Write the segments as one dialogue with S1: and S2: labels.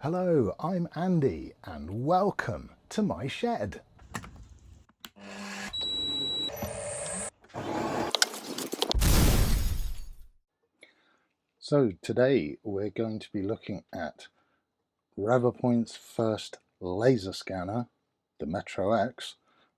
S1: Hello, I'm Andy and welcome to my shed. So today we're going to be looking at Revopoint's first laser scanner, the MetroX,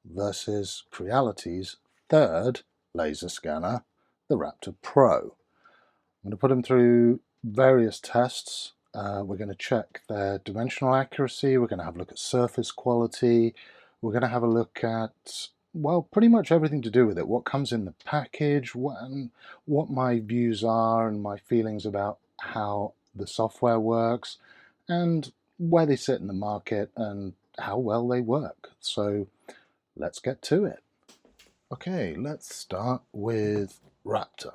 S1: versus Creality's third laser scanner, the Raptor Pro. I'm going to put them through various tests. We're going to check their dimensional accuracy, we're going to have a look at surface quality, we're going to have a look at, well, pretty much everything to do with it, what comes in the package, what my views are and my feelings about how the software works, and where they sit in the market and how well they work. So let's get to it. Okay, let's start with Raptor.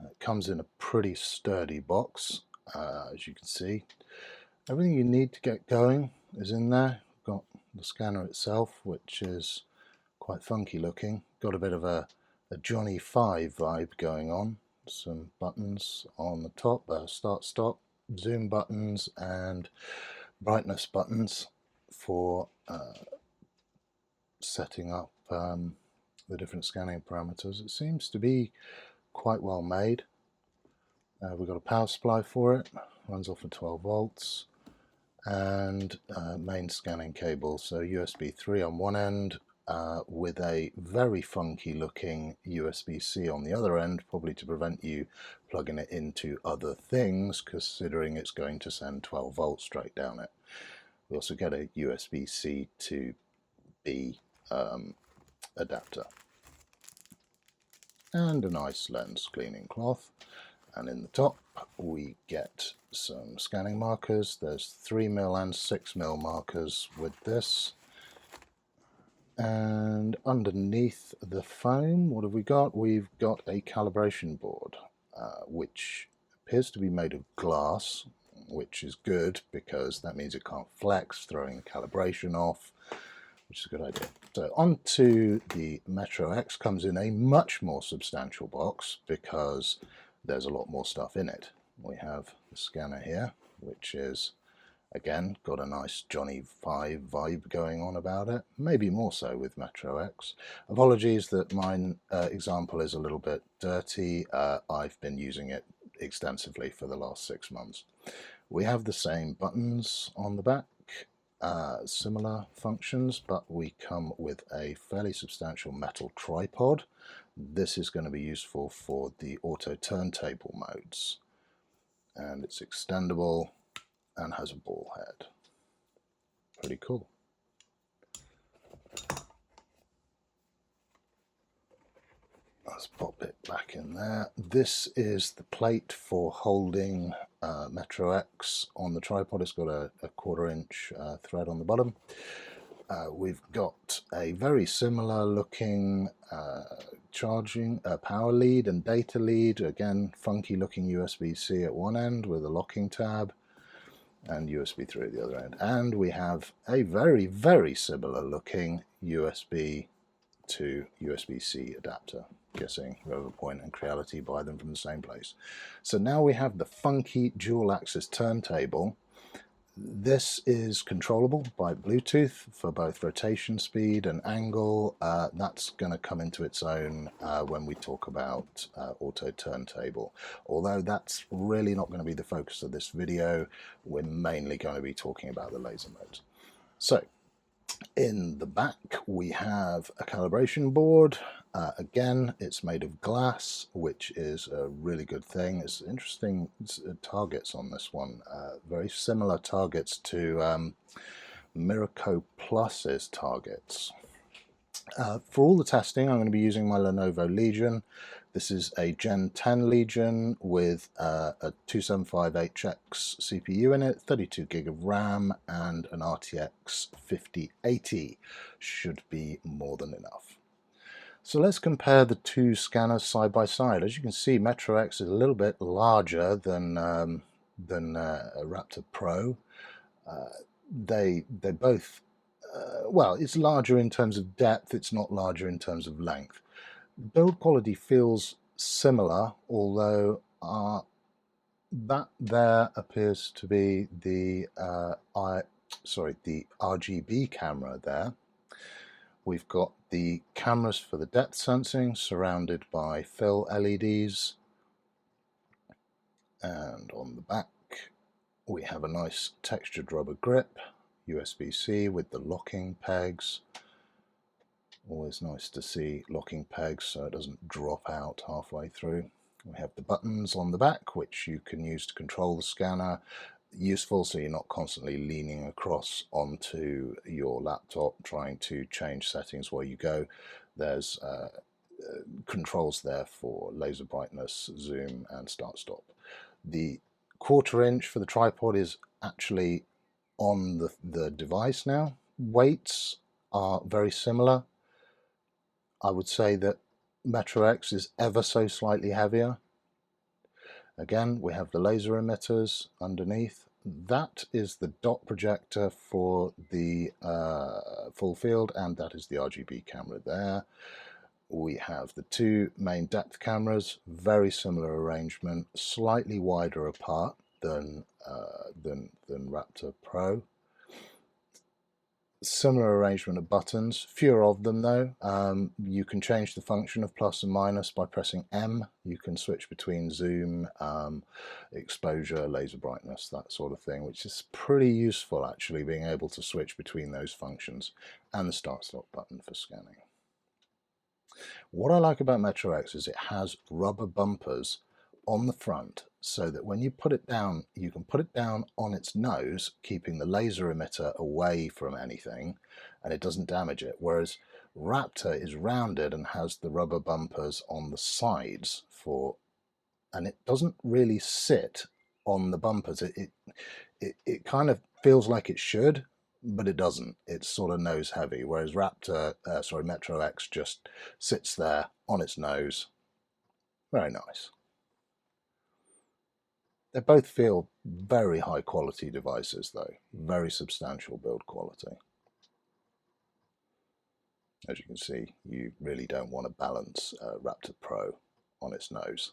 S1: It comes in a pretty sturdy box, as you can see. Everything you need to get going is in there. We've got the scanner itself, which is quite funky looking. Got a bit of a Johnny 5 vibe going on. Some buttons on the top, start, stop, zoom buttons and brightness buttons for setting up the different scanning parameters. It seems to be quite well made. We've got a power supply for it, runs off of 12 volts, and main scanning cable, so USB 3 on one end with a very funky looking USB-C on the other end, probably to prevent you plugging it into other things, considering it's going to send 12 volts straight down it. We also get a USB-C to B adapter and a nice lens cleaning cloth. And in the top we get some scanning markers. There's 3mm and 6mm markers with this. And underneath the foam, what have we got? We've got a calibration board, which appears to be made of glass, which is good because that means it can't flex, throwing calibration off, which is a good idea. So onto the MetroX, comes in a much more substantial box because there's a lot more stuff in it. We have the scanner here, which is, again, got a nice Johnny 5 vibe going on about it, maybe more so with MetroX. Apologies that my example is a little bit dirty. I've been using it extensively for the last 6 months. We have the same buttons on the back, similar functions, but we come with a fairly substantial metal tripod. This is going to be useful for the auto turntable modes, and it's extendable and has a ball head. Pretty cool. Let's pop it back in there. This is the plate for holding MetroX on the tripod. It's got a 1/4 inch thread on the bottom. We've got a very similar looking charging power lead and data lead. Again, funky looking USB-C at one end with a locking tab, and USB 3 at the other end. And we have a very, very similar looking USB to USB-C adapter. Guessing Revopoint and Creality buy them from the same place. So now we have the funky dual axis turntable. This is controllable by Bluetooth for both rotation speed and angle. That's going to come into its own when we talk about auto turntable. Although that's really not going to be the focus of this video, we're mainly going to be talking about the laser modes. So in the back we have a calibration board. Again, it's made of glass, which is a really good thing. It's interesting targets on this one, very similar targets to Miraco Plus's targets. For all the testing, I'm going to be using my Lenovo Legion. This is a Gen 10 Legion with a 2758X CPU in it, 32 gig of RAM, and an RTX 5080. Should be more than enough. So let's compare the two scanners side by side. As you can see, MetroX is a little bit larger than Raptor Pro. They both, well, it's larger in terms of depth, it's not larger in terms of length. Build quality feels similar, although That there appears to be the the RGB camera there. We've got the cameras for the depth sensing surrounded by fill LEDs, and on the back we have a nice textured rubber grip, USB-C with the locking pegs. Always nice to see locking pegs so it doesn't drop out halfway through. We have the buttons on the back which you can use to control the scanner. Useful so you're not constantly leaning across onto your laptop trying to change settings while you go. There's controls there for laser brightness, zoom and start stop. The 1/4 inch for the tripod is actually on the device now. Weights are very similar. I would say that MetroX is ever so slightly heavier. Again, we have the laser emitters underneath. That is the dot projector for the full field, and that is the RGB camera there. We have the two main depth cameras, very similar arrangement, slightly wider apart than Raptor Pro. Similar arrangement of buttons, fewer of them though. You can change the function of plus and minus by pressing M. You can switch between zoom, exposure, laser brightness, that sort of thing, which is pretty useful actually, being able to switch between those functions, and the start stop button for scanning. What I like about MetroX is it has rubber bumpers on the front so that when you put it down, you can put it down on its nose, keeping the laser emitter away from anything, and it doesn't damage it. Whereas Raptor is rounded and has the rubber bumpers on the sides and it doesn't really sit on the bumpers. It kind of feels like it should, but it doesn't. It's sort of nose heavy, whereas MetroX just sits there on its nose. Very nice. They both feel very high quality devices though, very substantial build quality. As you can see, you really don't want to balance Raptor Pro on its nose.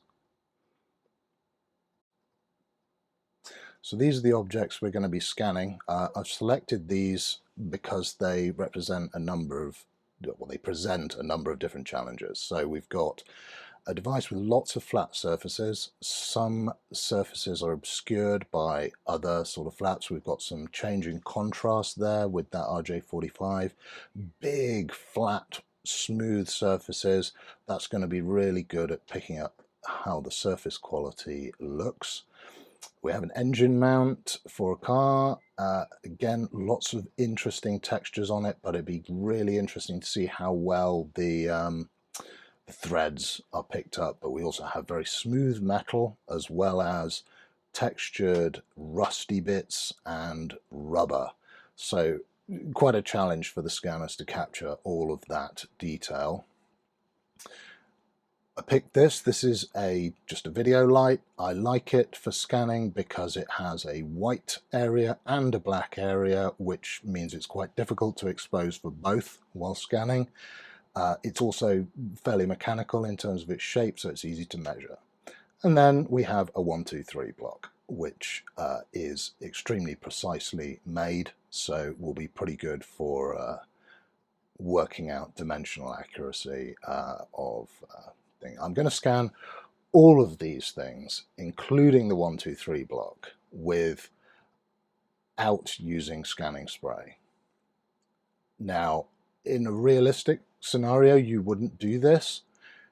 S1: So these are the objects we're going to be scanning. I've selected these because they represent a number of, well, they present a number of different challenges. So we've got a device with lots of flat surfaces. Some surfaces are obscured by other sort of flaps. We've got some changing contrast there with that RJ45. Big, flat, smooth surfaces. That's going to be really good at picking up how the surface quality looks. We have an engine mount for a car. Again, lots of interesting textures on it, but it'd be really interesting to see how well the threads are picked up. But we also have very smooth metal as well as textured rusty bits and rubber. So quite a challenge for the scanners to capture all of that detail. I picked this. This is just a video light. I like it for scanning because it has a white area and a black area, which means it's quite difficult to expose for both while scanning. It's also fairly mechanical in terms of its shape, so it's easy to measure. And then we have a 1, 2, 3 block, which is extremely precisely made, so will be pretty good for working out dimensional accuracy of thing. I'm going to scan all of these things, including the 1, 2, 3 block, without using scanning spray. Now, in a realistic scenario, you wouldn't do this.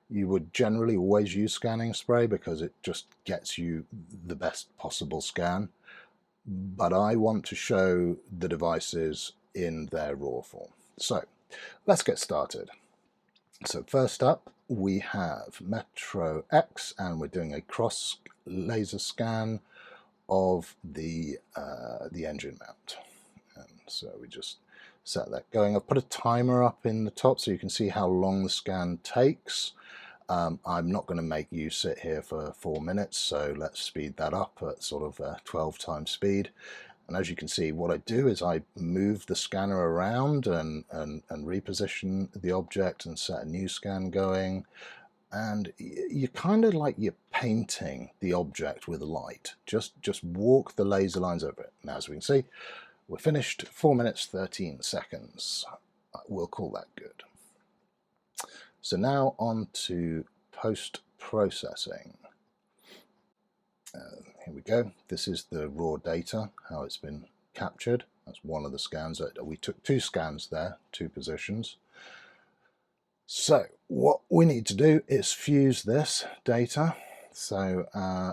S1: You would generally always use scanning spray because it just gets you the best possible scan. But I want to show the devices in their raw form. So let's get started. So first up, we have MetroX, and we're doing a cross laser scan of the engine mount. And so we just set that going. I've put a timer up in the top so you can see how long the scan takes. I'm not going to make you sit here for 4 minutes, so let's speed that up at sort of 12 times speed. And as you can see, what I do is I move the scanner around and reposition the object and set a new scan going. And you kind of like, you painting the object with light. Just walk the laser lines over it. Now, as we can see, we're finished. 4 minutes 13 seconds. We'll call that good. So now on to post-processing. Here we go. This is the raw data, how it's been captured. That's one of the scans. We took 2 scans there, 2 positions. So what we need to do is fuse this data. So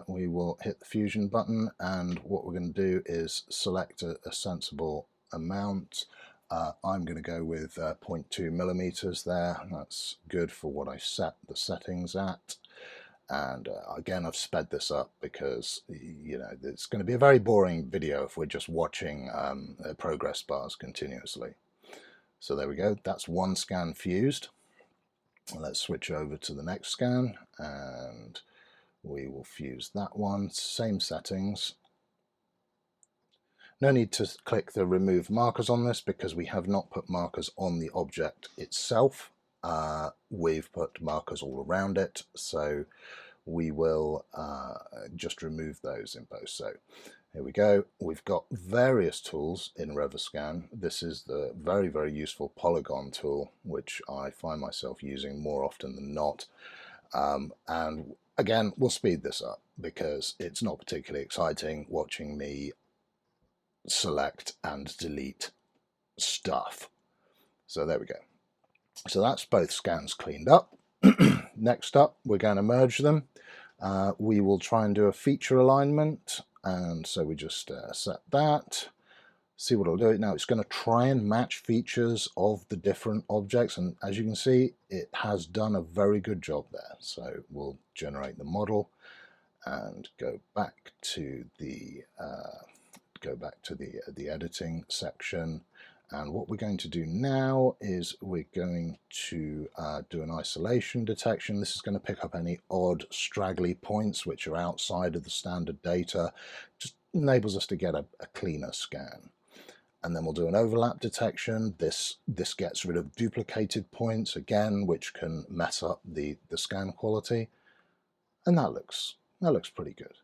S1: we will hit the fusion button, and what we're going to do is select a sensible amount. I'm going to go with 0.2 millimeters there. That's good for what I set the settings at. And again, I've sped this up because, you know, it's going to be a very boring video if we're just watching progress bars continuously. So there we go. That's 1 scan fused. Let's switch over to the next scan, and we will fuse that one. Same settings. No need to click the remove markers on this because we have not put markers on the object itself. We've put markers all around it, so we will just remove those in post. So here we go. We've got various tools in RevoScan. This is the very, very useful polygon tool, which I find myself using more often than not. And again, we'll speed this up because it's not particularly exciting watching me select and delete stuff. So there we go. So that's both scans cleaned up. Next up, we're going to merge them. We will try and do a feature alignment, and so we just set that. See what it'll do. Now it's going to try and match features of the different objects, and as you can see, it has done a very good job there. So we'll generate the model and go back to the editing section. And what we're going to do now is we're going to do an isolation detection. This is going to pick up any odd straggly points which are outside of the standard data. Just enables us to get a cleaner scan. And then we'll do an overlap detection. This gets rid of duplicated points again, which can mess up the scan quality. And that looks pretty good.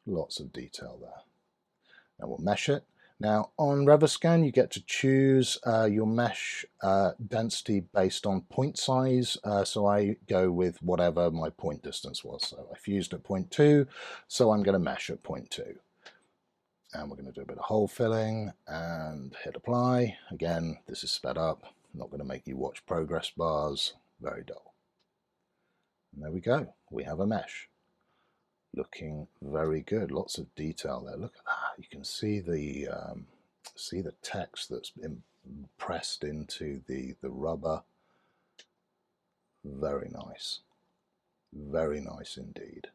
S1: Lots of detail there. Now we'll mesh it. Now on RevoScan, you get to choose your mesh density based on point size. So I go with whatever my point distance was. So I fused at 0.2, so I'm going to mesh at 0.2. And we're going to do a bit of hole filling and hit apply. Again, this is sped up. I'm not going to make you watch progress bars. Very dull. And there we go. We have a mesh. Looking very good. Lots of detail there. Look at that. You can see the text that's impressed into the rubber. Very nice. Very nice indeed.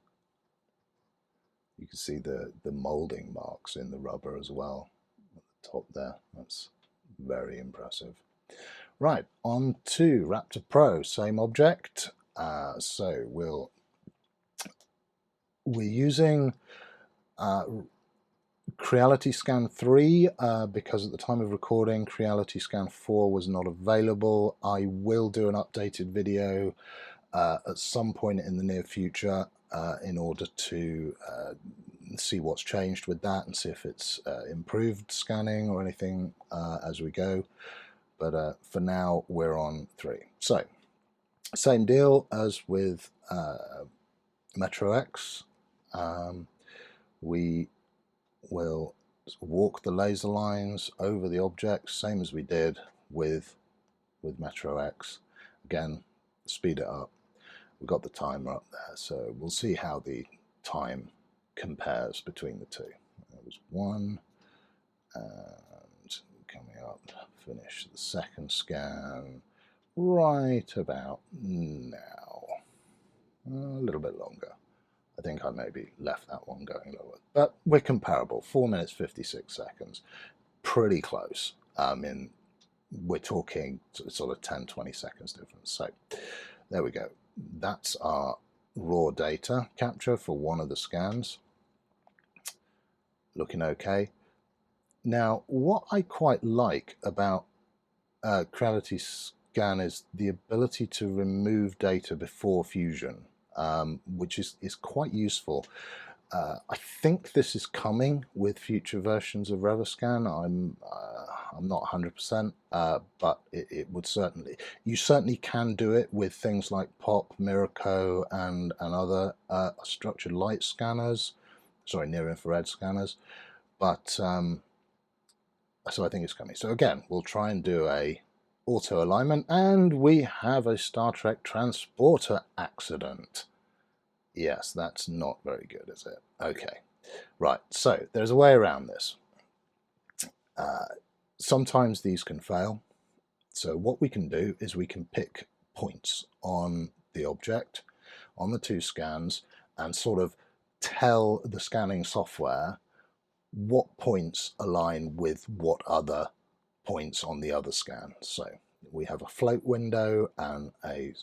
S1: You can see the molding marks in the rubber as well at the top there. That's very impressive. Right, on to Raptor Pro. Same object. So we're using Creality Scan 3 because at the time of recording Creality Scan 4 was not available. I will do an updated video at some point in the near future in order to see what's changed with that and see if it's improved scanning or anything as we go. But for now we're on 3. So same deal as with MetroX. We will walk the laser lines over the objects, same as we did with MetroX. Again, speed it up. We've got the timer up there, so we'll see how the time compares between the two. There was 1, and coming up, finish the second scan right about now. A little bit longer. I think I maybe left that one going lower, but we're comparable. 4 minutes 56 seconds, pretty close. We're talking sort of 10-20 seconds difference. So there we go. That's our raw data capture for one of the scans. Looking okay. Now, what I quite like about Creality Scan is the ability to remove data before fusion. which is quite useful. I think this is coming with future versions of RevoScan. I'm not 100%, but it would certainly. You certainly can do it with things like Pop, Miraco, and other structured light scanners. Sorry, near infrared scanners. But so I think it's coming. So again, we'll try and do a auto alignment, and we have a Star Trek transporter accident. Yes, that's not very good, is it? Okay, right, so there's a way around this. Sometimes these can fail. So what we can do is we can pick points on the object, on the two scans, and sort of tell the scanning software what points align with what other points on the other scan. So we have a float window and a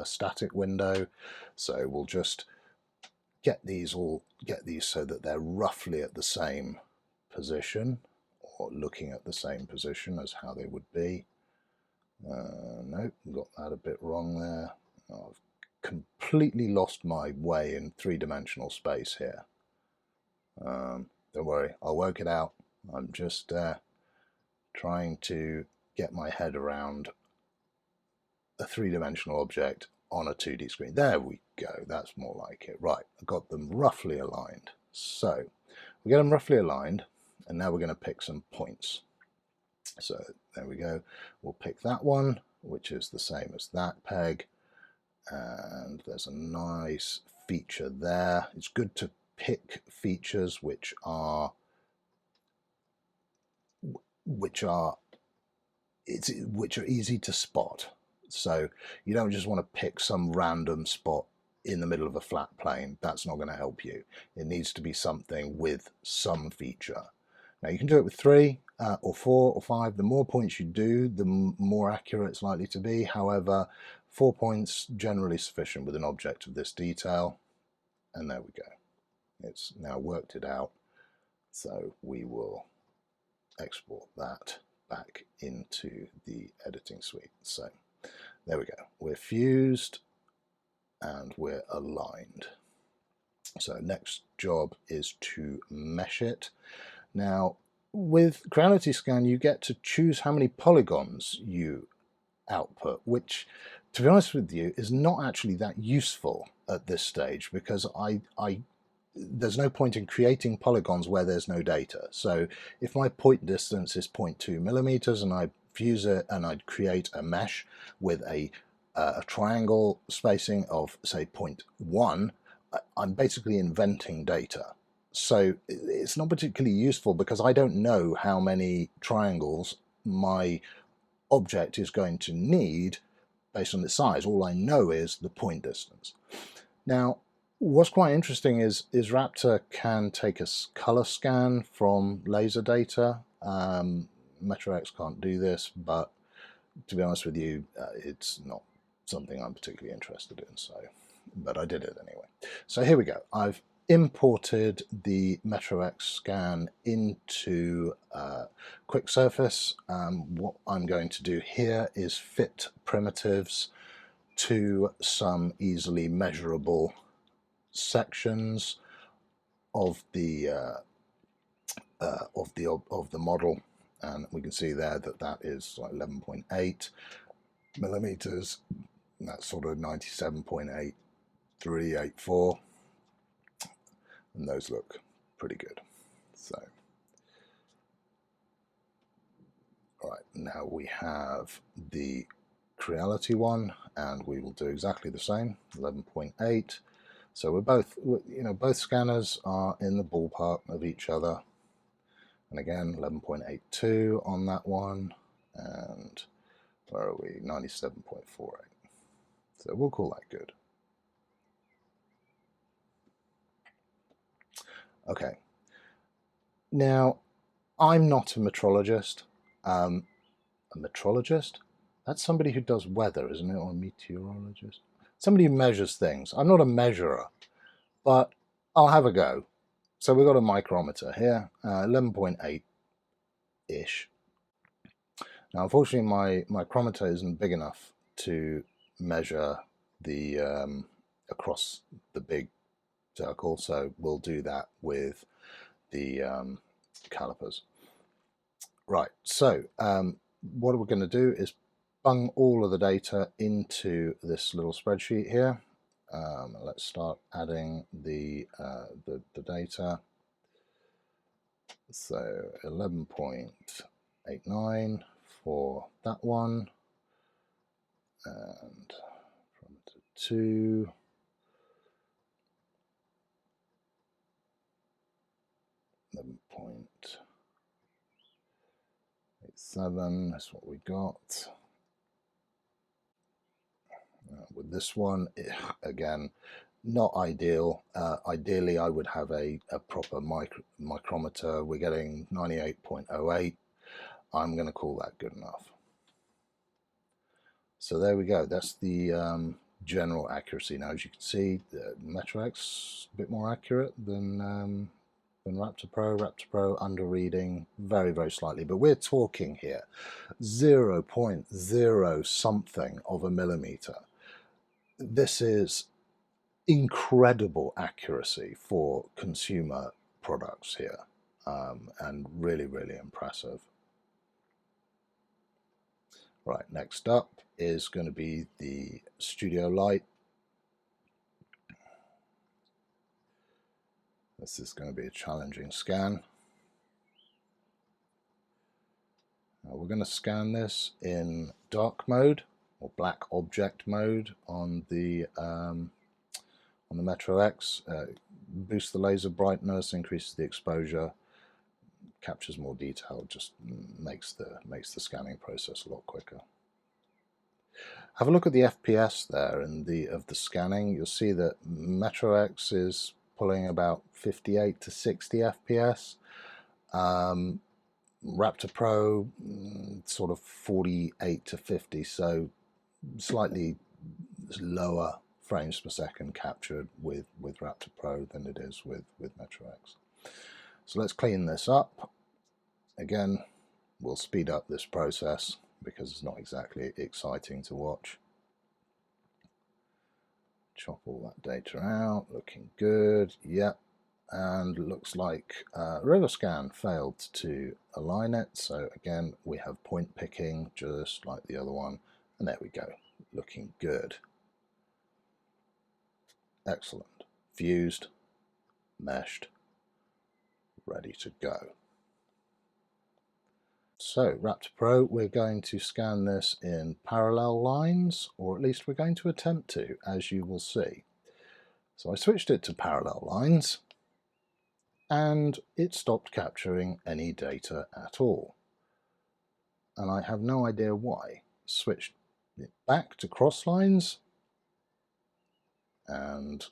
S1: static window. So we'll just get these so that they're roughly at the same position, or looking at the same position as how they would be. Nope, got that a bit wrong there. I've completely lost my way in three-dimensional space here. Don't worry, I'll work it out. I'm just trying to get my head around a three-dimensional object on a 2D screen. There we go, that's more like it. Right, I got them roughly aligned. So we get them roughly aligned, and now we're going to pick some points. So there we go, we'll pick that one, which is the same as that peg, and there's a nice feature there. It's good to pick features which are easy to spot. So you don't just want to pick some random spot in the middle of a flat plane. That's not going to help you. It needs to be something with some feature. Now you can do it with 3 or 4 or 5. The more points you do, the more accurate it's likely to be. However, 4 points generally sufficient with an object of this detail. And there we go. It's now worked it out. So we will export that back into the editing suite. So there we go. We're fused and we're aligned. So next job is to mesh it. Now with Creality Scan you get to choose how many polygons you output, which to be honest with you is not actually that useful at this stage, because there's no point in creating polygons where there's no data. So if my point distance is 0.2 millimeters and I fuse it and I'd create a mesh with a triangle spacing of say 0.1, I'm basically inventing data. So it's not particularly useful because I don't know how many triangles my object is going to need based on its size. All I know is the point distance. Now what's quite interesting is Raptor can take a color scan from laser data. MetroX can't do this, but to be honest with you, it's not something I'm particularly interested in. So, but I did it anyway. So here we go. I've imported the MetroX scan into Quick Surface. What I'm going to do here is fit primitives to some easily measurable sections of the model, and we can see there that that is like 11.8 millimeters. That's sort of 97.8384, and those look pretty good. So all right, now we have the Creality one, and we will do exactly the same, 11.8. So we're both, both scanners are in the ballpark of each other. And again, 11.82 on that one, and where are we? 97.48. So we'll call that good. Okay. Now, I'm not a metrologist. A metrologist? That's somebody who does weather, isn't it? Or a meteorologist? Somebody who measures things. I'm not a measurer, but I'll have a go. So we've got a micrometer here, 11.8-ish. Now, unfortunately, my micrometer isn't big enough to measure the across the big circle. So we'll do that with the calipers. Right, so what we're going to do is bung all of the data into this little spreadsheet here. Let's start adding the data. So 11.89 for that one, and from 2, 11.87, that's what we got. With this one, again, not ideal. Ideally, I would have a proper micrometer. We're getting 98.08. I'm going to call that good enough. So there we go. That's the general accuracy. Now, as you can see, the MetroX a bit more accurate than Raptor Pro. Raptor Pro under reading very, very slightly, but we're talking here 0.0 something of a millimeter. This is incredible accuracy for consumer products here, and really, really impressive. Right, next up is going to be the studio light. This is going to be a challenging scan. Now we're going to scan this in dark mode or black object mode on the MetroX. Boosts the laser brightness, increases the exposure, captures more detail, just makes the scanning process a lot quicker. Have a look at the FPS there of the scanning. You'll see that MetroX is pulling about 58 to 60 FPS. Raptor Pro sort of 48 to 50, so slightly lower frames per second captured with Raptor Pro than it is with MetroX. So let's clean this up. Again, we'll speed up this process because it's not exactly exciting to watch. Chop all that data out, looking good. Yep, and looks like RevoScan failed to align it. So again, we have point picking just like the other one, and there we go, looking good. Excellent. Fused, meshed, ready to go. So Raptor Pro, we're going to scan this in parallel lines, or at least we're going to attempt to, as you will see. So I switched it to parallel lines, and it stopped capturing any data at all. And I have no idea why. Switched it back to cross lines, and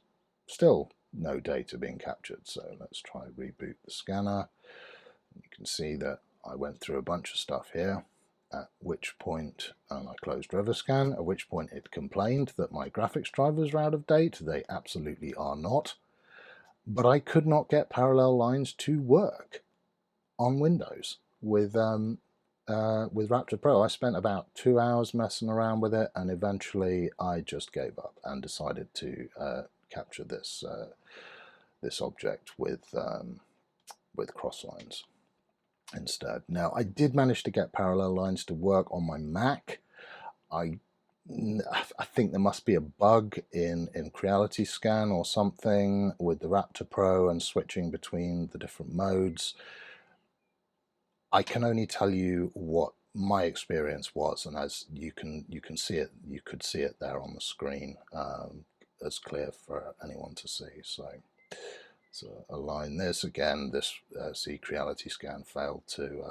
S1: still no data being captured. So let's try reboot the scanner. You can see that I went through a bunch of stuff here, at which point, and I closed RevoScan, at which point it complained that my graphics drivers are out of date. They absolutely are not. But I could not get parallel lines to work on Windows with Raptor Pro. I spent about 2 hours messing around with it, and eventually I just gave up and decided to capture this object with cross lines instead. Now, I did manage to get parallel lines to work on my Mac. I think there must be a bug in Creality Scan or something with the Raptor Pro and switching between the different modes. I can only tell you what my experience was, and as you can see it, you could see it there on the screen, as clear for anyone to see. So align this again. This see Creality Scan failed to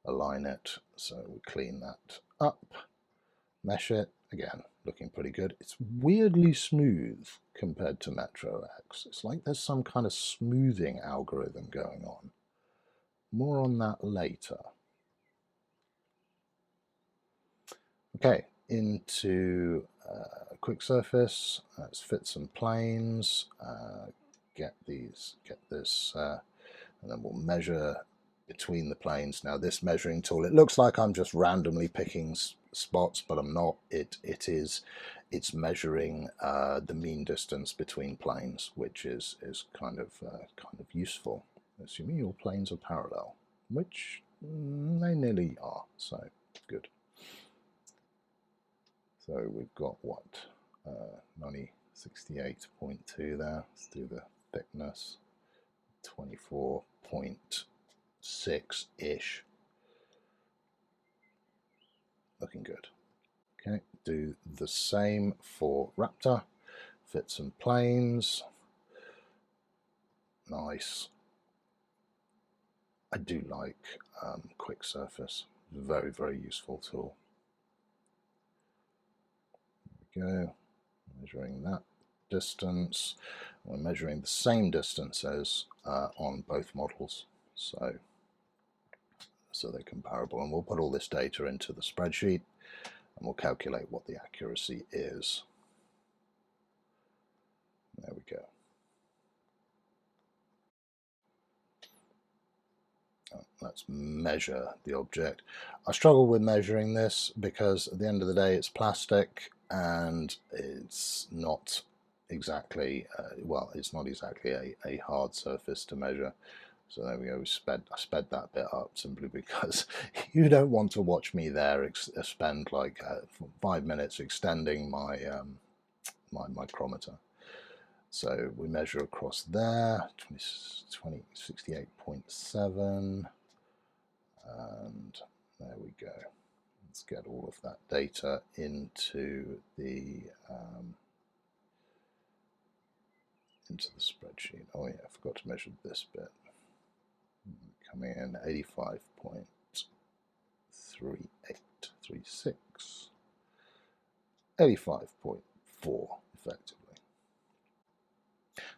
S1: align it. So we clean that up, mesh it again, looking pretty good. It's weirdly smooth compared to MetroX. It's like there's some kind of smoothing algorithm going on. More on that later. Okay, into quick surface. Let's fit some planes. Get this, and then we'll measure between the planes. Now this measuring tool, it looks like I'm just randomly picking spots, but I'm not. It's measuring the mean distance between planes, which is kind of useful, assuming your planes are parallel, which they nearly are. So good. So we've got what 9068.2 there. Let's do the thickness 24.6 ish. Looking good. Okay, do the same for Raptor. Fit some planes. Nice. I do like quick surface. Very, very useful tool. There we go. Measuring that distance. We're measuring the same distances on both models, so they're comparable. And we'll put all this data into the spreadsheet, and we'll calculate what the accuracy is. There we go. Let's measure the object. I struggle with measuring this because at the end of the day it's plastic and it's not exactly well, it's not exactly a hard surface to measure. So there we go. I sped that bit up simply because you don't want to watch me there spend like 5 minutes extending my my micrometer. So we measure across there, 68.7, and there we go. Let's get all of that data into the spreadsheet. Oh yeah, I forgot to measure this bit. Coming in 85.3836, 85.4 effectively.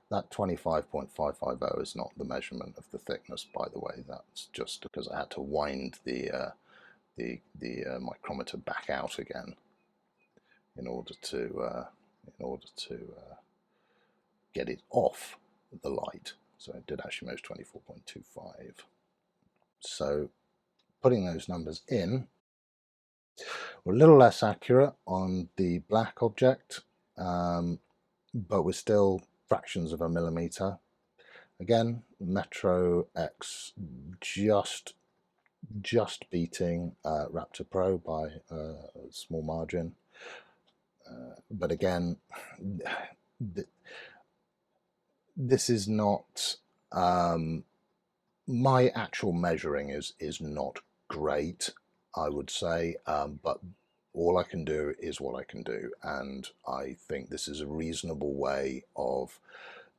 S1: That 25.550 is not the measurement of the thickness, by the way. That's just because I had to wind the micrometer back out again in order to get it off the light. So it did actually measure 24.25. So putting those numbers in, we're a little less accurate on the black object, but we're still fractions of a millimeter. Again, MetroX just beating Raptor Pro by a small margin. But again, this is not my actual measuring is not great, I would say, but all I can do is what I can do, and I think this is a reasonable way of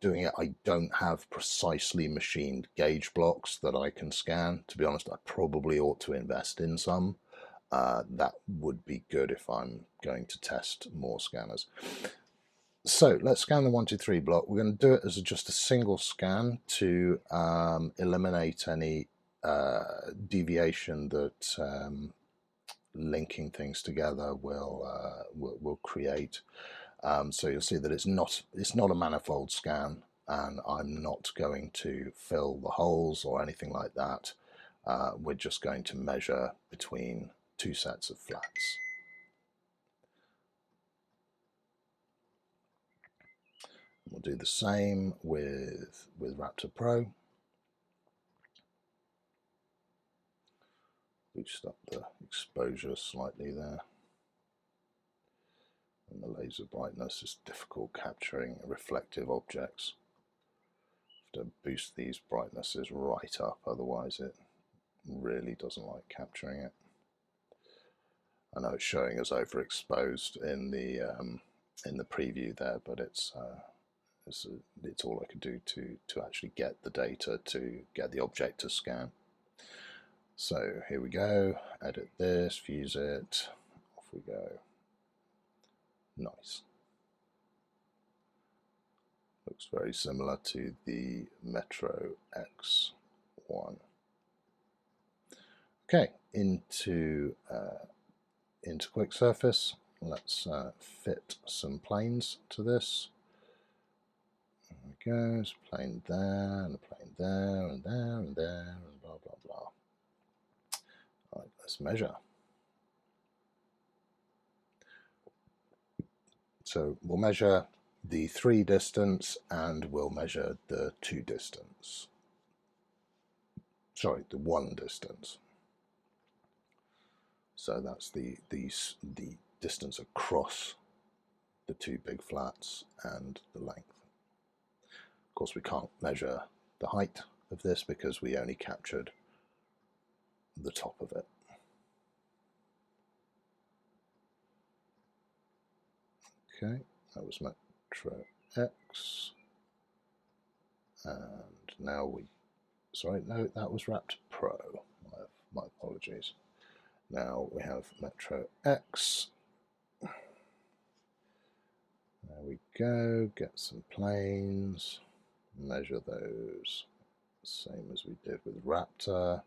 S1: doing it. I don't have precisely machined gauge blocks that I can scan. To be honest, I probably ought to invest in some. That would be good if I'm going to test more scanners. So let's scan the 123 block. We're going to do it as just a single scan to eliminate any deviation that linking things together will create. So you'll see that it's not a manifold scan, and I'm not going to fill the holes or anything like that. We're just going to measure between two sets of flats. We'll do the same with Raptor Pro. Boost up the exposure slightly there. And the laser brightness is difficult capturing reflective objects. Have to boost these brightnesses right up, otherwise it really doesn't like capturing it. I know it's showing as overexposed in the preview there, but it's all I could do to actually get the data to get the object to scan. So here we go, edit this, fuse it, off we go. Nice. Looks very similar to the MetroX one. Okay, into quick surface. Let's fit some planes to this. There we go. There's a plane there, and a plane there, and there, and there, and blah blah blah. All right, let's measure. So we'll measure the 3 distance and we'll measure the 2 distance. Sorry, the 1 distance. So that's the distance across the 2 big flats and the length. Of course, we can't measure the height of this because we only captured the top of it. Okay, that was MetroX. And now we, sorry, no, that was Raptor Pro. My apologies. Now we have MetroX. There we go, get some planes, measure those, same as we did with Raptor.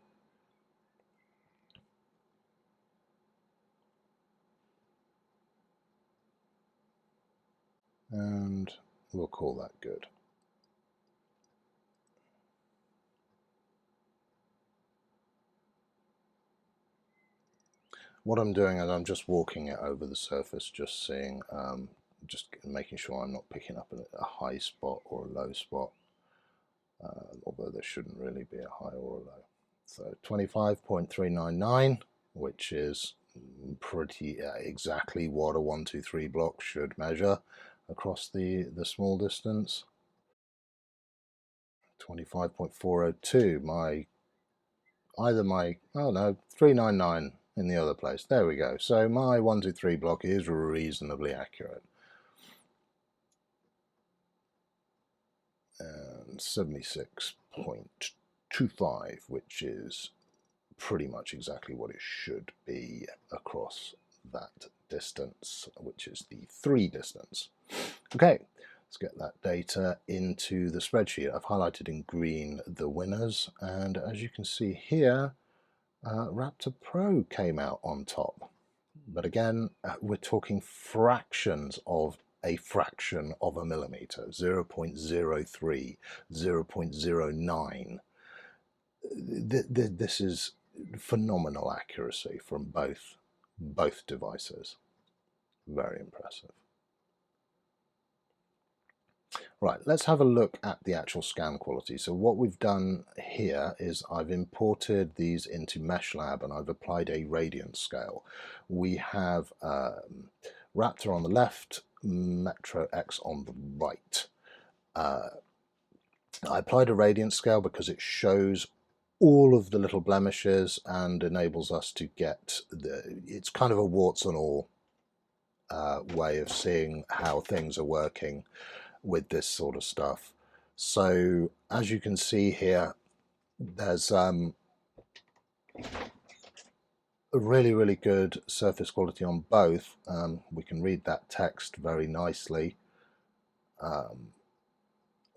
S1: And we'll call that good. What I'm doing is I'm just walking it over the surface, just seeing, just making sure I'm not picking up a high spot or a low spot, although there shouldn't really be a high or a low. So 25.399, which is pretty exactly what a 1, 2, 3 block should measure across the small distance. 25.402, oh no, 399 in the other place. There we go. So my 1, 2, 3 block is reasonably accurate. And 76.25, which is pretty much exactly what it should be across that distance, which is the 3 distance. Okay, let's get that data into the spreadsheet. I've highlighted in green the winners, and as you can see here, Raptor Pro came out on top. But again, we're talking fractions of a fraction of a millimeter, 0.03, 0.09. This is phenomenal accuracy from both devices. Very impressive. Right, let's have a look at the actual scan quality. So what we've done here is I've imported these into MeshLab and I've applied a radiance scale. We have Raptor on the left, MetroX on the right. I applied a radiance scale because it shows all of the little blemishes and enables us to get it's kind of a warts and all way of seeing how things are working with this sort of stuff. So as you can see here, there's a really good surface quality on both. We can read that text very nicely,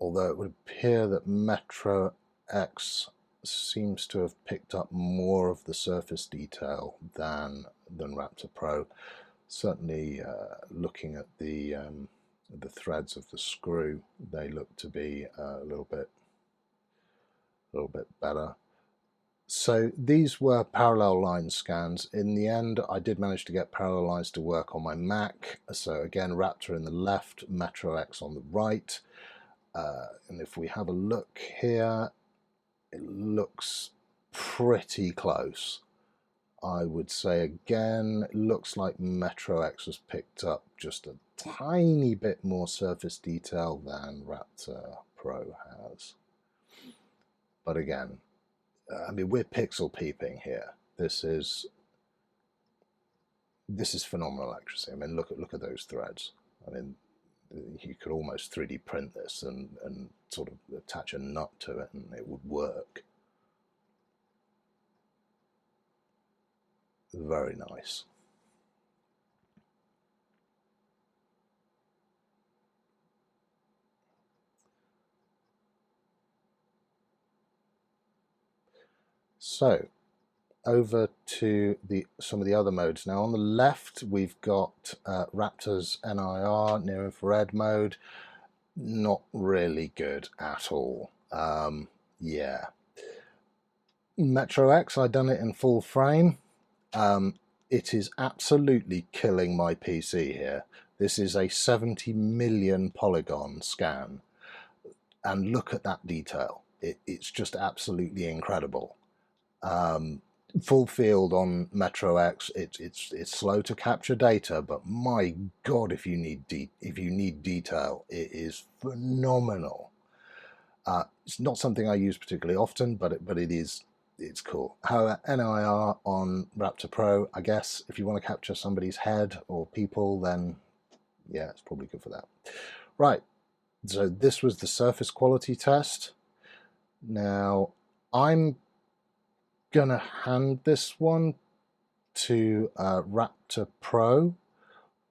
S1: although it would appear that MetroX seems to have picked up more of the surface detail than Raptor Pro. Certainly looking at the threads of the screw, they look to be a little bit better. So these were parallel line scans. In the end, I did manage to get parallel lines to work on my Mac. So again, Raptor in the left, MetroX on the right. And if we have a look here, it looks pretty close. I would say again, it looks like MetroX has picked up just a tiny bit more surface detail than Raptor Pro has. But again, I mean, we're pixel peeping here. This is phenomenal accuracy. I mean, look at those threads. I mean, you could almost 3D print this and sort of attach a nut to it and it would work. Very nice. So over to some of the other modes now. On the left, we've got Raptor's NIR, near infrared mode. Not really good at all. Yeah. MetroX, I've done it in full frame. It is absolutely killing my PC here. This is a 70 million polygon scan, and look at that detail. It's just absolutely incredible. Full field on MetroX, it's slow to capture data, but my God, if you need detail, it is phenomenal. It's not something I use particularly often, but it's cool. However, NIR on Raptor Pro, I guess if you want to capture somebody's head or people, then yeah, it's probably good for that. Right, so this was the surface quality test. Now I'm gonna hand this one to Raptor Pro,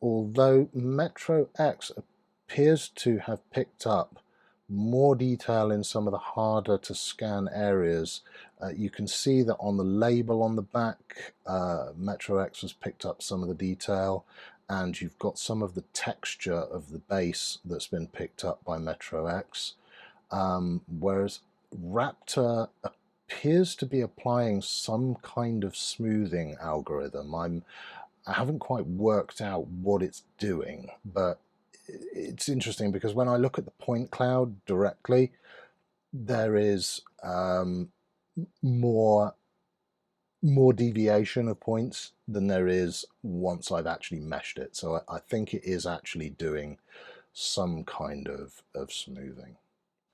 S1: although MetroX appears to have picked up more detail in some of the harder to scan areas. You can see that on the label on the back, MetroX has picked up some of the detail, and you've got some of the texture of the base that's been picked up by MetroX, whereas Raptor appears to be applying some kind of smoothing algorithm. I haven't quite worked out what it's doing, but it's interesting because when I look at the point cloud directly, there is more deviation of points than there is once I've actually meshed it. So I think it is actually doing some kind of smoothing.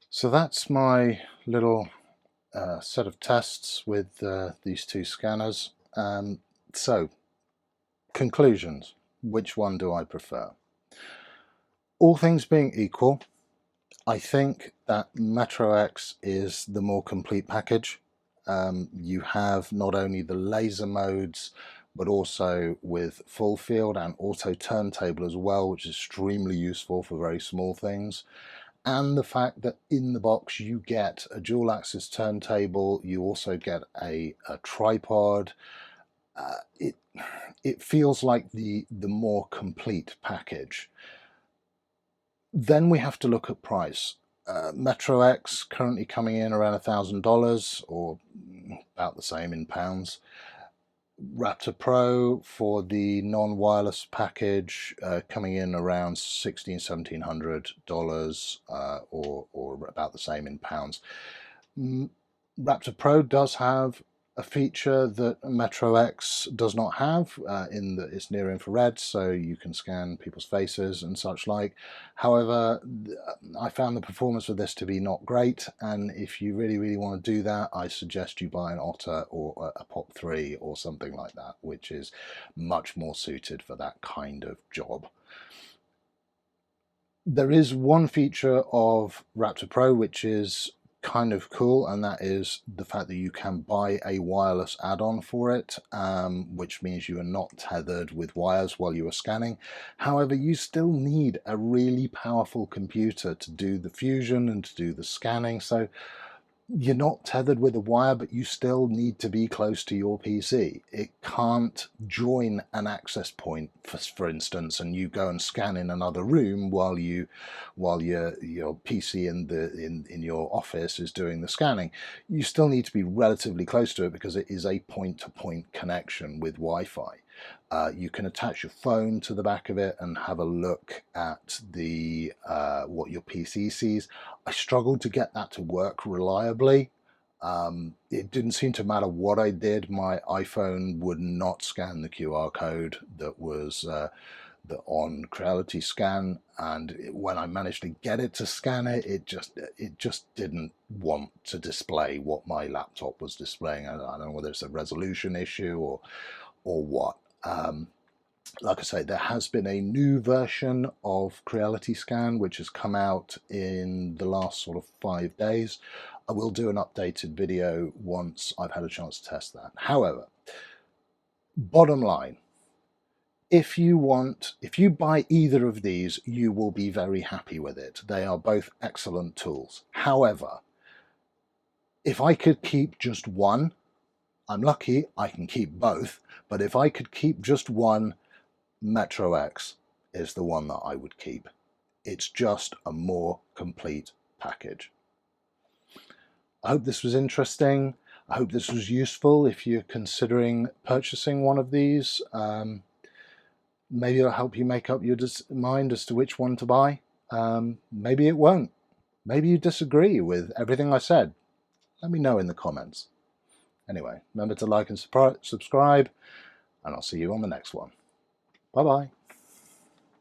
S1: So that's my little set of tests with these two scanners. So, conclusions. Which one do I prefer? All things being equal, I think that MetroX is the more complete package. You have not only the laser modes, but also with full field and auto turntable as well, which is extremely useful for very small things. And the fact that in the box you get a dual axis turntable, you also get a tripod. It feels like the more complete package. Then we have to look at price. MetroX currently coming in around $1,000, or about the same in pounds. Raptor Pro for the non-wireless package coming in around $1,600-$1,700, or about the same in pounds. Raptor Pro does have a feature that MetroX does not have, in that it's near infrared, so you can scan people's faces and such like. However, I found the performance of this to be not great, and if you really want to do that, I suggest you buy an Otter or a Pop 3 or something like that, which is much more suited for that kind of job. There is one feature of Raptor Pro which is kind of cool, and that is the fact that you can buy a wireless add-on for it, which means you are not tethered with wires while you are scanning. However, you still need a really powerful computer to do the fusion and to do the scanning, so you're not tethered with a wire, but you still need to be close to your PC. It can't join an access point, for instance, and you go and scan in another room while your PC in your office is doing the scanning. You still need to be relatively close to it because it is a point-to-point connection with Wi-Fi. You can attach your phone to the back of it and have a look at the what your PC sees. I struggled to get that to work reliably. It didn't seem to matter what I did. My iPhone would not scan the QR code that was on Creality Scan, and when I managed to get it to scan it, it just didn't want to display what my laptop was displaying. I don't know whether it's a resolution issue or what. Like I say, there has been a new version of Creality Scan which has come out in the last sort of 5 days. I will do an updated video once I've had a chance to test that. However, bottom line, if you buy either of these, you will be very happy with it. They are both excellent tools. However, if I could keep just one, I'm lucky I can keep both, but if I could keep just one, MetroX is the one that I would keep. It's just a more complete package. I hope this was interesting. I hope this was useful if you're considering purchasing one of these. Maybe it'll help you make up your mind as to which one to buy. Maybe it won't. Maybe you disagree with everything I said. Let me know in the comments. Anyway, remember to like and subscribe, and I'll see you on the next one. Bye-bye.